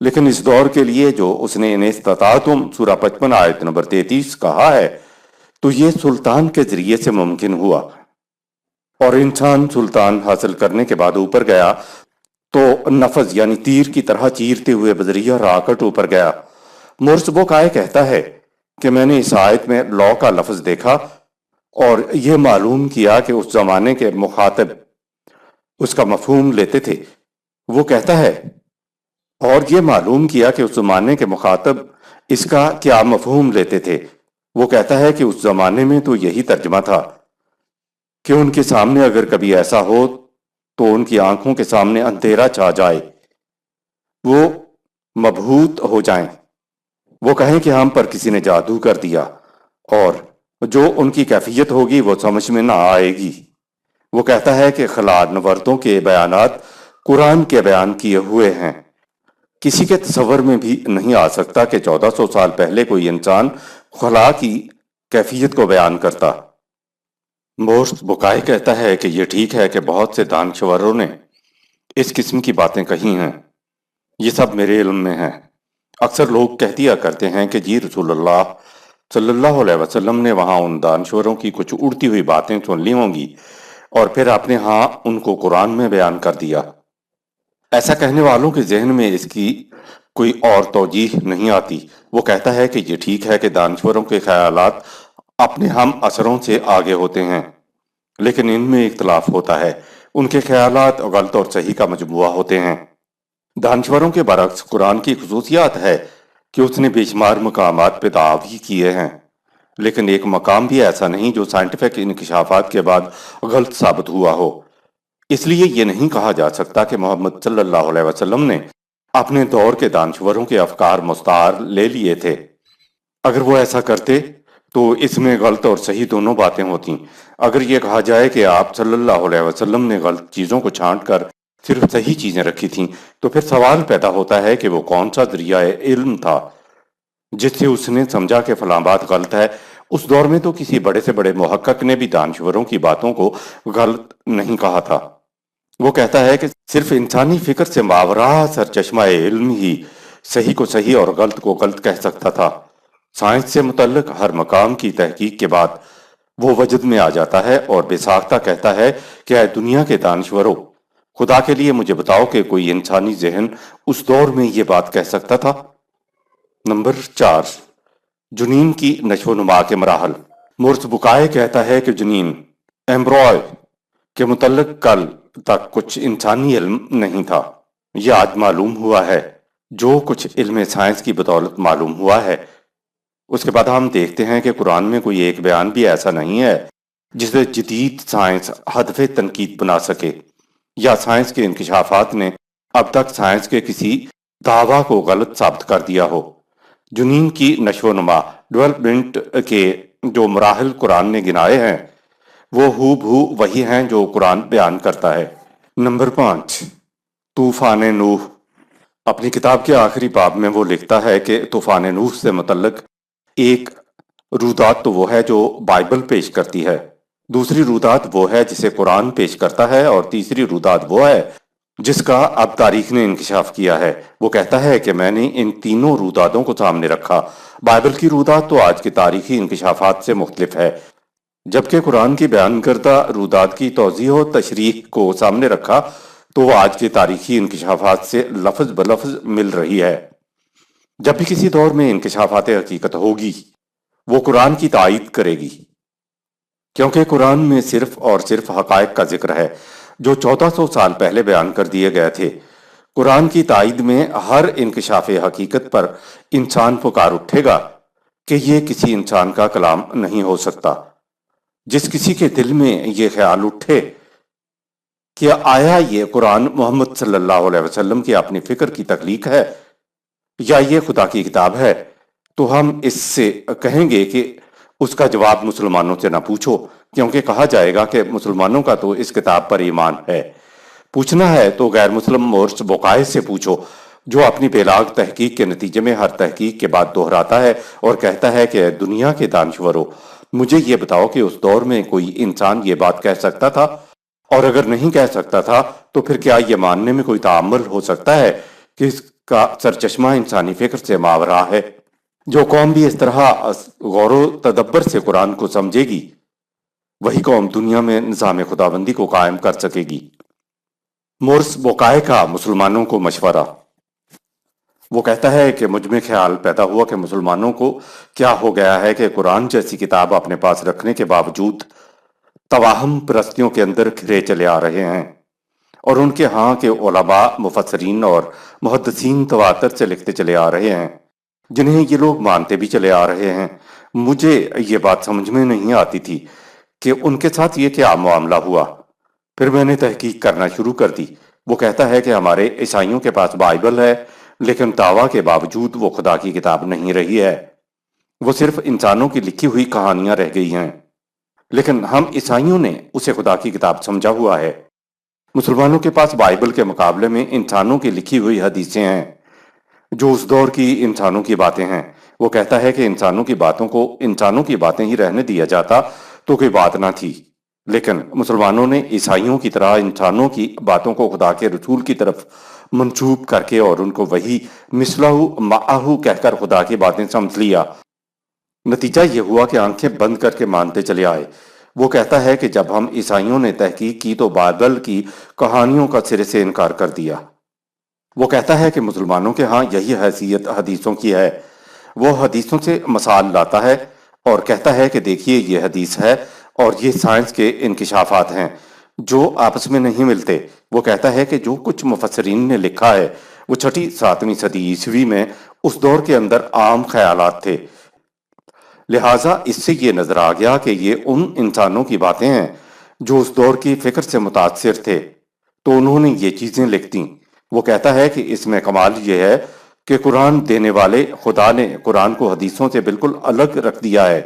لیکن اس دور کے لیے جو اس نے انہیں استطاعتم سورہ 55 آیت نمبر 33 کہا ہے تو یہ سلطان کے ذریعے سے ممکن ہوا، اور انسان سلطان حاصل کرنے کے بعد اوپر گیا تو نفذ یعنی تیر کی طرح چیرتے ہوئے بذریعہ راکٹ اوپر گیا۔ مرس بوکائے کہتا ہے کہ میں نے اس آیت میں لو کا لفظ دیکھا اور یہ معلوم کیا کہ اس زمانے کے مخاطب اس کا مفہوم لیتے تھے۔ وہ کہتا ہے اور یہ معلوم کیا کہ اس زمانے کے مخاطب اس کا کیا مفہوم لیتے تھے۔ وہ کہتا ہے کہ اس زمانے میں تو یہی ترجمہ تھا کہ ان کے سامنے اگر کبھی ایسا ہو تو ان کی آنکھوں کے سامنے اندھیرا چھا جائے، وہ مبہوت ہو جائیں، وہ کہیں کہ ہم پر کسی نے جادو کر دیا، اور جو ان کی کیفیت ہوگی وہ سمجھ میں نہ آئے گی۔ وہ کہتا ہے کہ خلا نوردوں کے بیانات قرآن کے بیان کیے ہوئے ہیں، کسی کے تصور میں بھی نہیں آ سکتا کہ 1400 سال پہلے کوئی انسان خلا کی کیفیت کو بیان کرتا۔ مورس بکائے کہتا ہے کہ یہ ٹھیک ہے کہ بہت سے دانشوروں نے اس قسم کی باتیں کہی ہیں، یہ سب میرے علم میں ہیں۔ اکثر لوگ کہہ دیا کرتے ہیں کہ جی رسول اللہ صلی اللہ علیہ وسلم نے وہاں ان دانشوروں کی کچھ اڑتی ہوئی باتیں سن لی ہوں گی اور پھر اپنے ہاں ان کو قرآن میں بیان کر دیا۔ ایسا کہنے والوں کے ذہن میں اس کی کوئی اور توجیہ نہیں آتی۔ وہ کہتا ہے کہ یہ ٹھیک ہے کہ دانشوروں کے خیالات اپنے ہم اثروں سے آگے ہوتے ہیں، لیکن ان میں اختلاف ہوتا ہے، ان کے خیالات غلط اور صحیح کا مجموعہ ہوتے ہیں۔ دانشوروں کے برعکس قرآن کی خصوصیات ہے کہ اس نے بے شمار مقامات پہ دعوی کیے ہیں، لیکن ایک مقام بھی ایسا نہیں جو سائنٹیفک انکشافات کے بعد غلط ثابت ہوا ہو۔ اس لیے یہ نہیں کہا جا سکتا کہ محمد صلی اللہ علیہ وسلم نے اپنے دور کے دانشوروں کے افکار مستعار لے لیے تھے۔ اگر وہ ایسا کرتے تو اس میں غلط اور صحیح دونوں باتیں ہوتیں۔ اگر یہ کہا جائے کہ آپ صلی اللہ علیہ وسلم نے غلط چیزوں کو چھانٹ کر صرف صحیح چیزیں رکھی تھیں تو پھر سوال پیدا ہوتا ہے کہ وہ کون سا ذریعہ علم تھا جس سے اس نے سمجھا کہ فلاں بات غلط ہے۔ اس دور میں تو کسی بڑے سے بڑے محقق نے بھی دانشوروں کی باتوں کو غلط نہیں کہا تھا۔ وہ کہتا ہے کہ صرف انسانی فکر سے ماورا سرچشمہ علم ہی صحیح کو صحیح اور غلط کو غلط کہہ سکتا تھا۔ سائنس سے متعلق ہر مقام کی تحقیق کے بعد وہ وجد میں آ جاتا ہے اور بے ساختہ کہتا ہے کہ اے دنیا کے دانشوروں، خدا کے لیے مجھے بتاؤ کہ کوئی انسانی ذہن اس دور میں یہ بات کہہ سکتا تھا۔ نمبر 4، جنین کی نشو و نما کے مراحل۔ مورس بکائے کہتا ہے کہ جنین ایمبرائے کے متعلق کل تک کچھ انسانی علم نہیں تھا، یہ آج معلوم ہوا ہے، جو کچھ علم سائنس کی بدولت معلوم ہوا ہے۔ اس کے بعد ہم دیکھتے ہیں کہ قرآن میں کوئی ایک بیان بھی ایسا نہیں ہے جسے جدید سائنس ہدف تنقید بنا سکے، یا سائنس کے انکشافات نے اب تک سائنس کے کسی دعویٰ کو غلط ثابت کر دیا ہو۔ جنین کی نشو و نما ڈیولپمنٹ کے جو مراحل قرآن نے گنائے ہیں وہ ہو بہو وہی ہیں جو قرآن بیان کرتا ہے۔ نمبر 5، طوفان نوح۔ اپنی کتاب کے آخری باب میں وہ لکھتا ہے کہ طوفان نوح سے متعلق ایک رودات تو وہ ہے جو بائبل پیش کرتی ہے، دوسری رودات وہ ہے جسے قرآن پیش کرتا ہے، اور تیسری رودات وہ ہے جس کا اب تاریخ نے انکشاف کیا ہے۔ وہ کہتا ہے کہ میں نے ان تینوں روداتوں کو سامنے رکھا۔ بائبل کی رودات تو آج کے تاریخی انکشافات سے مختلف ہے، جبکہ قرآن کی بیان کردہ رودات کی توضیح و تشریح کو سامنے رکھا تو وہ آج کے تاریخی انکشافات سے لفظ بلفظ مل رہی ہے۔ جب بھی کسی دور میں انکشافات حقیقت ہوگی وہ قرآن کی تائید کرے گی، کیونکہ قرآن میں صرف اور صرف حقائق کا ذکر ہے جو 1400 سال پہلے بیان کر دیے گئے تھے۔ قرآن کی تائید میں ہر انکشاف حقیقت پر انسان پکار اٹھے گا کہ یہ کسی انسان کا کلام نہیں ہو سکتا۔ جس کسی کے دل میں یہ خیال اٹھے کہ آیا یہ قرآن محمد صلی اللہ علیہ وسلم کی اپنی فکر کی تخلیق ہے یا یہ خدا کی کتاب ہے، تو ہم اس سے کہیں گے کہ اس کا جواب مسلمانوں سے نہ پوچھو، کیونکہ کہا جائے گا کہ مسلمانوں کا تو اس کتاب پر ایمان ہے۔ پوچھنا ہے تو غیر مسلم مورس بوقائے سے پوچھو، جو اپنی بیلاگ تحقیق کے نتیجے میں ہر تحقیق کے بعد دہراتا ہے اور کہتا ہے کہ دنیا کے دانشورو، مجھے یہ بتاؤ کہ اس دور میں کوئی انسان یہ بات کہہ سکتا تھا، اور اگر نہیں کہہ سکتا تھا تو پھر کیا یہ ماننے میں کوئی تعامل ہو سکتا ہے کہ اس کا سرچشمہ انسانی فکر سے ماورا ہے؟ جو قوم بھی اس طرح غور و تدبر سے قرآن کو سمجھے گی وہی قوم دنیا میں نظام خداوندی کو قائم کر سکے گی۔ مورس بوقائے کا مسلمانوں کو مشورہ۔ وہ کہتا ہے کہ مجھ میں خیال پیدا ہوا کہ مسلمانوں کو کیا ہو گیا ہے کہ قرآن جیسی کتاب اپنے پاس رکھنے کے باوجود توہم پرستیوں کے اندر کھرے چلے آ رہے ہیں، اور ان کے ہاں کے علماء، مفسرین اور محدثین تواتر سے لکھتے چلے آ رہے ہیں، جنہیں یہ لوگ مانتے بھی چلے آ رہے ہیں۔ مجھے یہ بات سمجھ میں نہیں آتی تھی کہ ان کے ساتھ یہ کیا معاملہ ہوا۔ پھر میں نے تحقیق کرنا شروع کر دی۔ وہ کہتا ہے کہ ہمارے عیسائیوں کے پاس بائبل ہے، لیکن دعویٰ کے باوجود وہ خدا کی کتاب نہیں رہی ہے، وہ صرف انسانوں کی لکھی ہوئی کہانیاں رہ گئی ہیں، لیکن ہم عیسائیوں نے اسے خدا کی کتاب سمجھا ہوا ہے۔ مسلمانوں کے پاس بائبل کے مقابلے میں انسانوں کی لکھی ہوئی حدیثیں ہیں جو اس دور کی انسانوں کی باتیں ہیں۔ وہ کہتا ہے کہ انسانوں کی باتوں کو انسانوں کی باتیں ہی رہنے دیا جاتا تو کوئی بات نہ تھی، لیکن مسلمانوں نے عیسائیوں کی طرح انسانوں کی باتوں کو خدا کے رسول کی طرف منسوب کر کے اور ان کو وہی مثلہ معہو کہہ کر خدا کی باتیں سمجھ لیا۔ نتیجہ یہ ہوا کہ آنکھیں بند کر کے مانتے چلے آئے۔ وہ کہتا ہے کہ جب ہم عیسائیوں نے تحقیق کی تو بائبل کی کہانیوں کا سرے سے انکار کر دیا۔ وہ کہتا ہے کہ مسلمانوں کے ہاں یہی حیثیت حدیثوں کی ہے۔ وہ حدیثوں سے مثال لاتا ہے اور کہتا ہے کہ دیکھیے یہ حدیث ہے اور یہ سائنس کے انکشافات ہیں جو آپس میں نہیں ملتے۔ وہ کہتا ہے کہ جو کچھ مفسرین نے لکھا ہے وہ 6 7ویں صدی عیسوی میں اس دور کے اندر عام خیالات تھے، لہٰذا اس سے یہ نظر آ گیا کہ یہ ان انسانوں کی باتیں ہیں جو اس دور کی فکر سے متاثر تھے، تو انہوں نے یہ چیزیں لکھ دیں۔ وہ کہتا ہے کہ اس میں کمال یہ ہے کہ قرآن دینے والے خدا نے قرآن کو حدیثوں سے بالکل الگ رکھ دیا ہے،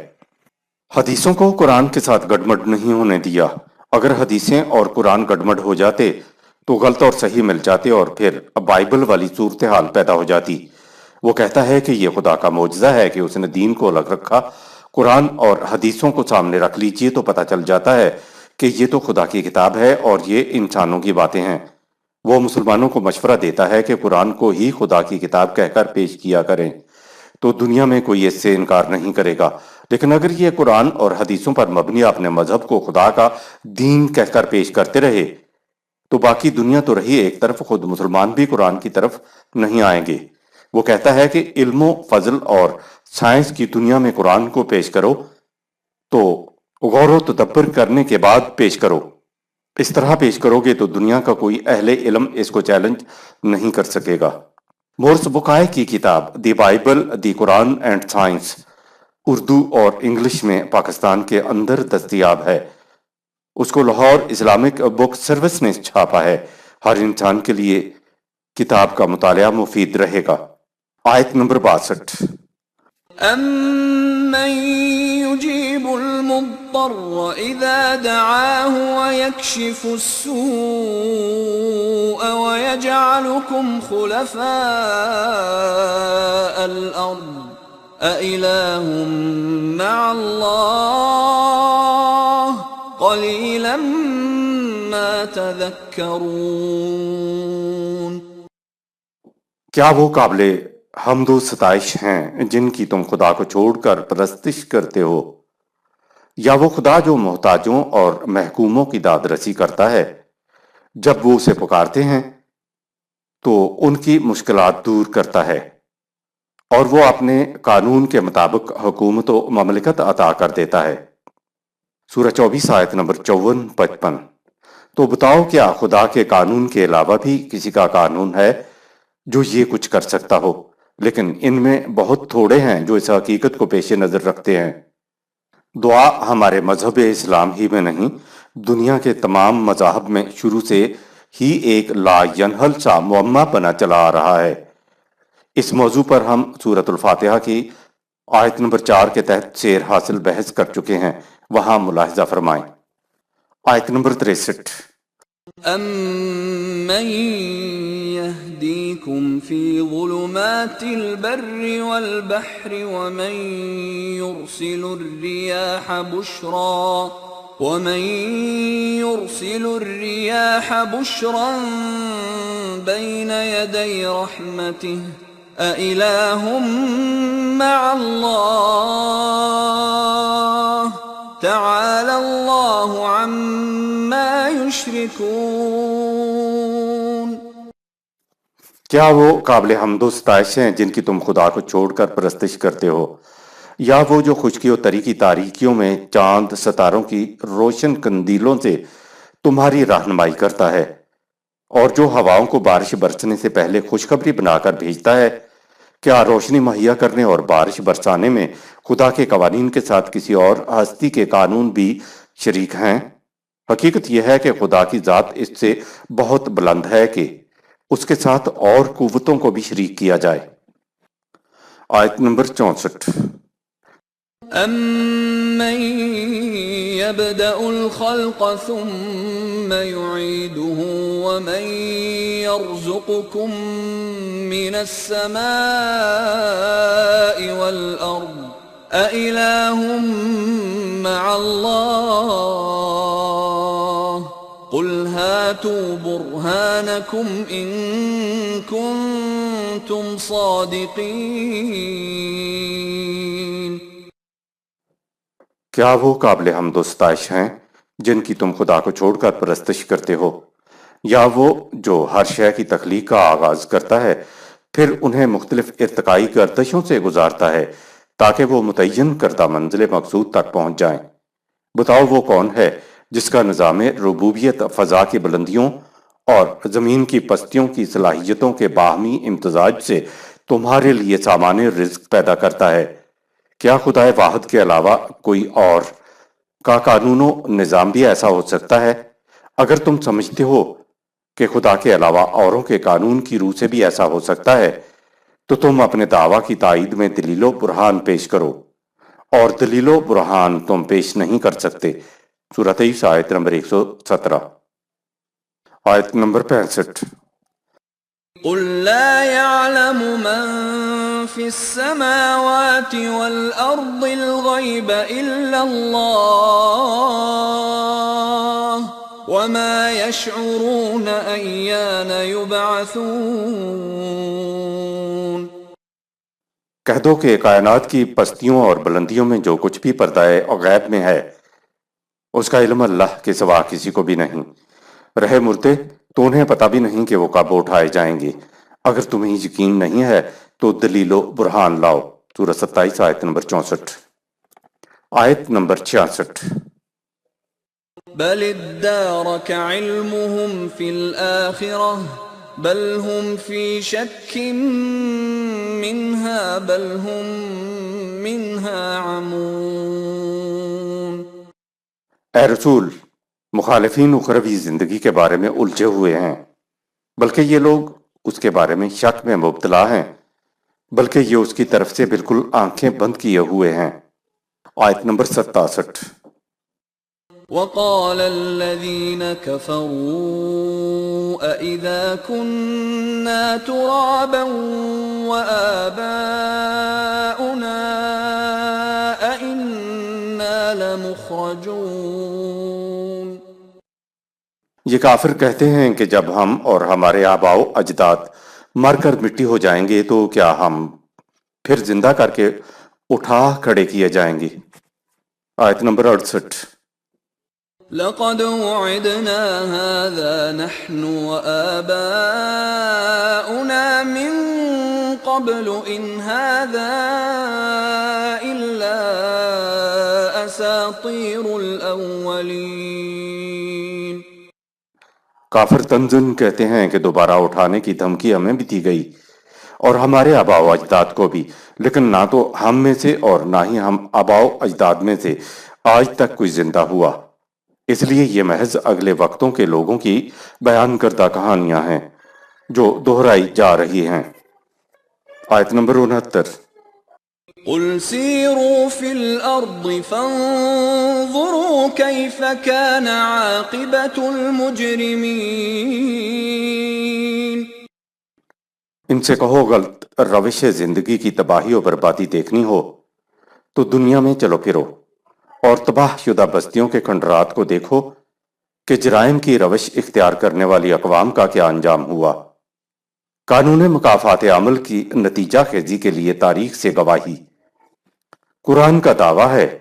حدیثوں کو قرآن کے ساتھ گڑمڑ نہیں ہونے دیا۔ اگر حدیثیں اور قرآن گڑمڑ ہو جاتے تو غلط اور صحیح مل جاتے اور پھر بائبل والی صورتحال پیدا ہو جاتی۔ وہ کہتا ہے کہ یہ خدا کا معجزہ ہے کہ اس نے دین کو الگ رکھا۔ قرآن اور حدیثوں کو سامنے رکھ لیجئے تو پتہ چل جاتا ہے کہ یہ تو خدا کی کتاب ہے اور یہ انسانوں کی باتیں ہیں۔ وہ مسلمانوں کو مشورہ دیتا ہے کہ قرآن کو ہی خدا کی کتاب کہہ کر پیش کیا کریں تو دنیا میں کوئی اس سے انکار نہیں کرے گا، لیکن اگر یہ قرآن اور حدیثوں پر مبنی اپنے مذہب کو خدا کا دین کہہ کر پیش کرتے رہے تو باقی دنیا تو رہی ایک طرف، خود مسلمان بھی قرآن کی طرف نہیں آئیں گے۔ وہ کہتا ہے کہ علم و فضل اور سائنس کی دنیا میں قرآن کو پیش کرو تو غور و تدبر کرنے کے بعد پیش کرو۔ اس طرح پیش کرو گے تو دنیا کا کوئی اہل علم اس کو چیلنج نہیں کر سکے گا۔ مورس بوقائے کی کتاب the Bible, the Quran and science Urdu اور انگلش میں پاکستان کے اندر دستیاب ہے۔ اس کو لاہور اسلامک بک سروس نے چھاپا ہے۔ ہر انسان کے لیے کتاب کا مطالعہ مفید رہے گا۔ آیت نمبر 62۔ أَمَّن يُجِيبُ الْمُضْطَرَّ إِذَا دَعَاهُ وَيَكْشِفُ السُّوءَ وَيَجْعَلُكُمْ خُلَفَاءَ الْأَرْضِ أَإِلَٰهٌ مَّعَ اللَّهِ قَلِيلًا مَّا تَذَكَّرُونَ۔ کیا وہ قابل حمد و ستائش ہیں جن کی تم خدا کو چھوڑ کر پرستش کرتے ہو، یا وہ خدا جو محتاجوں اور محکوموں کی داد رسی کرتا ہے، جب وہ اسے پکارتے ہیں تو ان کی مشکلات دور کرتا ہے، اور وہ اپنے قانون کے مطابق حکومت و مملکت عطا کر دیتا ہے۔ سورہ 24 آیت نمبر 54-55۔ تو بتاؤ کیا خدا کے قانون کے علاوہ بھی کسی کا قانون ہے جو یہ کچھ کر سکتا ہو؟ لیکن ان میں بہت تھوڑے ہیں جو اس حقیقت کو پیش نظر رکھتے ہیں۔ دعا ہمارے مذہب اسلام ہی میں نہیں، دنیا کے تمام مذاہب میں شروع سے ہی ایک لا ینحل سا معمہ بنا چلا آ رہا ہے۔ اس موضوع پر ہم سورۃ الفاتحہ کی آیت نمبر 4 کے تحت سیر حاصل بحث کر چکے ہیں، وہاں ملاحظہ فرمائیں۔ آیت نمبر 63۔ أَمَّن يَهْدِيكُمْ فِي ظُلُمَاتِ الْبَرِّ وَالْبَحْرِ وَمَن يُرْسِلُ الرِّيَاحَ بُشْرًا بَيْنَ يَدَيْ رَحْمَتِهِ أَإِلَٰهٌ مَّعَ اللَّهِ تَعَالَى اللَّهُ عَمَّا يُشْرِكُونَ۔ کیا وہ قابل حمد و ستائش ہیں جن کی تم خدا کو چھوڑ کر پرستش کرتے ہو، یا وہ جو خشکی و تری کی تاریکیوں میں چاند ستاروں کی روشن قندیلوں سے تمہاری رہنمائی کرتا ہے، اور جو ہواؤں کو بارش برسنے سے پہلے خوشخبری بنا کر بھیجتا ہے؟ کیا روشنی مہیا کرنے اور بارش برسانے میں خدا کے قوانین کے ساتھ کسی اور ہستی کے قانون بھی شریک ہیں؟ حقیقت یہ ہے کہ خدا کی ذات اس سے بہت بلند ہے کہ اس کے ساتھ اور قوتوں کو بھی شریک کیا جائے۔ آیت نمبر 64۔ أَمَّن يَبْدَأُ الْخَلْقَ ثُمَّ يُعِيدُهُ وَمَن يَرْزُقُكُم مِّنَ السَّمَاءِ وَالْأَرْضِ أَإِلَٰهٌ مَّعَ اللَّهِ قُلْ هَاتُوا بُرْهَانَكُمْ إِن كُنتُمْ صَادِقِينَ۔ کیا وہ قابل حمد و ستائش ہیں جن کی تم خدا کو چھوڑ کر پرستش کرتے ہو، یا وہ جو ہر شے کی تخلیق کا آغاز کرتا ہے پھر انہیں مختلف ارتقائی گردشوں سے گزارتا ہے تاکہ وہ متعین کردہ منزل مقصود تک پہنچ جائیں؟ بتاؤ وہ کون ہے جس کا نظام ربوبیت فضا کی بلندیوں اور زمین کی پستیوں کی صلاحیتوں کے باہمی امتزاج سے تمہارے لیے سامان رزق پیدا کرتا ہے؟ کیا خدا واحد کے علاوہ کوئی اور کا قانون و نظام بھی ایسا ہو سکتا ہے؟ اگر تم سمجھتے ہو کہ خدا کے علاوہ اوروں کے قانون کی روح سے بھی ایسا ہو سکتا ہے تو تم اپنے دعویٰ کی تائید میں دلیل و برہان پیش کرو، اور دلیل و برہان تم پیش نہیں کر سکتے۔ سورہ 23 آیت نمبر 117۔ آیت نمبر 65۔ قُل لَّا يَعْلَمُ مَن فِي السَّمَاوَاتِ وَالْأَرْضِ الْغَيْبَ إِلَّا اللَّهُ وَمَا يَشْعُرُونَ أَيَّانَ يُبْعَثُونَ۔ کہہ دو کہ کائنات کی پستیوں اور بلندیوں میں جو کچھ بھی پردہ غیب میں ہے اس کا علم اللہ کے سوا کسی کو بھی نہیں۔ رہے مردے تو انہیں پتہ بھی نہیں کہ وہ کب اٹھائے جائیں گے۔ اگر تمہیں یقین نہیں ہے تو دلیل و برہان لاؤ۔ سورہ 27 آیت نمبر 64۔ آیت نمبر 66۔ بل ادارك علمهم في الآخرة بل هم في شك منها بل هم منها عمون۔ اے رسول، مخالفین اخروی زندگی کے بارے میں الجھے ہوئے ہیں، بلکہ یہ لوگ اس کے بارے میں شک میں مبتلا ہیں۔ بلکہ یہ اس کی طرف سے بالکل آنکھیں بند کیے ہوئے ہیں۔ آیت نمبر 67۔ وقال الذين كفروا أإذا كنا ترابا وآباؤنا أإنا لمخرجون۔ یہ کافر کہتے ہیں کہ جب ہم اور ہمارے آباؤ اجداد مر کر مٹی ہو جائیں گے تو کیا ہم پھر زندہ کر کے اٹھا کھڑے کیے جائیں گے۔ آیت نمبر 68۔ لقد وعدنا هذا نحن وآباؤنا من قبل إن هذا إلا أساطير الأولين۔ کافر تنزن کہتے ہیں کہ دوبارہ اٹھانے کی دھمکی ہمیں بھی دی گئی اور ہمارے آباء و اجداد کو بھی، لیکن نہ تو ہم میں سے اور نہ ہی ہم آباء و اجداد میں سے آج تک کوئی زندہ ہوا، اس لیے یہ محض اگلے وقتوں کے لوگوں کی بیان کردہ کہانیاں ہیں جو دہرائی جا رہی ہیں۔ آیت نمبر 69۔ قل سيروا في الأرض فانظروا كيف كان عاقبة المجرمين۔ ان سے کہو غلط روش زندگی کی تباہی و بربادی دیکھنی ہو تو دنیا میں چلو پھرو اور تباہ شدہ بستیوں کے کھنڈرات کو دیکھو کہ جرائم کی روش اختیار کرنے والی اقوام کا کیا انجام ہوا۔ قانون مکافات عمل کی نتیجہ خیزی کے لیے تاریخ سے گواہی۔ قرآن کا دعویٰ ہے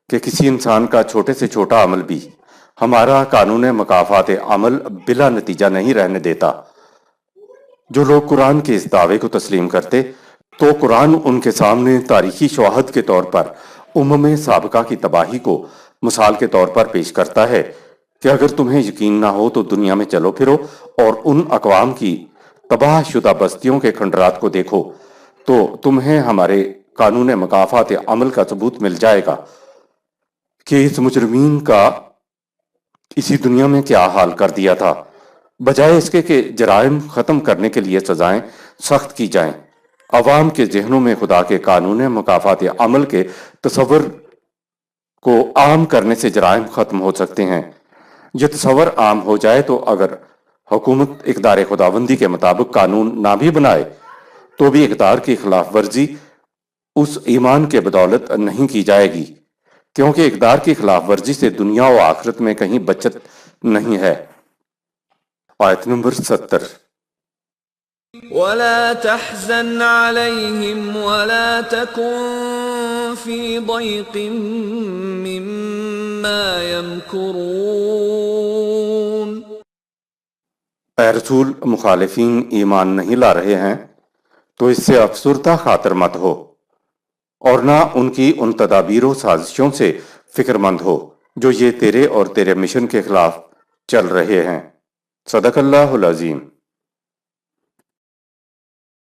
کہ کسی انسان کا چھوٹے سے چھوٹا عمل بھی ہمارا قانون مکافات عمل بلا نتیجہ نہیں رہنے دیتا۔ جو لوگ قرآن کے اس دعوے کو تسلیم کرتے تو قرآن ان کے سامنے تاریخی شواہد کے طور پر سابقہ کی تباہی کو مثال کے طور پر پیش کرتا ہے کہ اگر تمہیں یقین نہ ہو تو دنیا میں چلو پھرو اور ان اقوام کی تباہ شدہ بستیوں کے کھنڈرات کو دیکھو تو تمہیں ہمارے قانون مکافات عمل کا ثبوت مل جائے گا کہ اس مجرمین کا اسی دنیا میں کیا حال کر دیا تھا، بجائے اس کے کہ جرائم ختم کرنے کے لیے سزائیں سخت کی جائیں۔ عوام کے ذہنوں میں خدا کے قانون مکافات عمل کے تصور کو عام کرنے سے جرائم ختم ہو سکتے ہیں۔ یہ تصور عام ہو جائے تو اگر حکومت اقدار خداوندی کے مطابق قانون نہ بھی بنائے تو بھی اقدار کی خلاف ورزی اس ایمان کے بدولت نہیں کی جائے گی، کیونکہ اقدار کی خلاف ورزی سے دنیا و آخرت میں کہیں بچت نہیں ہے۔ آیت نمبر 70۔ ولا تحزن عليهم ولا تكن في ضيق مما يمكرون۔ اے رسول، مخالفین ایمان نہیں لا رہے ہیں تو اس سے افسردہ خاطر مت ہو اور نہ ان کی ان تدابیر و سازشوں سے فکر مند ہو جو یہ تیرے اور تیرے مشن کے خلاف چل رہے ہیں۔ صدق اللہ العظیم۔